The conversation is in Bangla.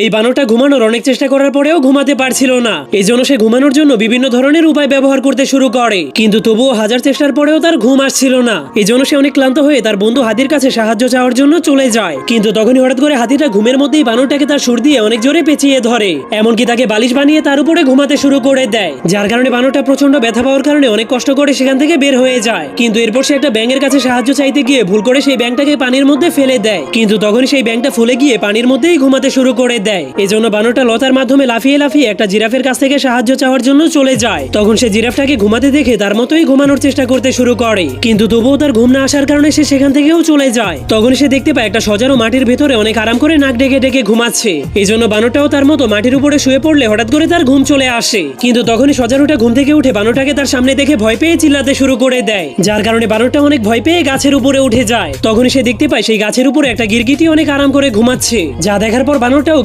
এই বানরটা ঘুমানোর অনেক চেষ্টা করার পরেও ঘুমাতে পারছিল না। এই জন্য সে ঘুমানোর জন্য বিভিন্ন ধরনের উপায় ব্যবহার করতে শুরু করে, কিন্তু তবুও হাজার চেষ্টার পরেও তার ঘুম আসছিল না। এই জন্য সে অনেক ক্লান্ত হয়ে তার বন্ধু হাতির কাছে সাহায্য চাওয়ার জন্য চলে যায়। কিন্তু তখনই হঠাৎ করে হাতিটা ঘুমের মধ্যেই বানরটাকে তার সুর দিয়ে অনেক জোরে পেঁচিয়ে ধরে, এমনকি তাকে বালিশ বানিয়ে তার উপরে ঘুমাতে শুরু করে দেয়, যার কারণে বানরটা প্রচন্ড ব্যথা পাওয়ার কারণে অনেক কষ্ট করে সেখান থেকে বের হয়ে যায়। কিন্তু এরপর সে একটা ব্যাঙের কাছে সাহায্য চাইতে গিয়ে ভুল করে সেই ব্যাঙটাকে পানির মধ্যে ফেলে দেয়, কিন্তু তখনই সেই ব্যাঙটা ফুলে গিয়ে পানির মধ্যেই ঘুমাতে শুরু করে দেয়। এজন্য বানরটা লতার মাধ্যমে লাফিয়ে লাফিয়ে একটা জিরাফের কাছ থেকে সাহায্য চাওয়ার জন্য চলে যায়। তখন সে জিরাফটাকে ঘুমাতে দেখে তার মতোই ঘুমানোর চেষ্টা করতে শুরু করে, কিন্তু তবুও তার ঘুম না আসার কারণে সে সেখান থেকেও চলে যায়। তখন সে দেখতে পায় একটা সজারু মাটির ভেতরে অনেক আরাম করে নাক ডেকে ডেকে ঘুমাচ্ছে। এই জন্য বানরটাও তার মতো মাটির উপরে শুয়ে পড়লে হঠাৎ করে তার ঘুম চলে আসে। কিন্তু তখনই সজারুটা ঘুম থেকে উঠে বানরটাকে তার সামনে দেখে ভয় পেয়ে চিল্লাতে শুরু করে দেয়, যার কারণে বানরটা অনেক ভয় পেয়ে গাছের উপরে উঠে যায়। তখনই সে দেখতে পায় সেই গাছের উপরে একটা গিরগিটি অনেক আরাম করে ঘুমাচ্ছে, যা দেখার পর বানরটাও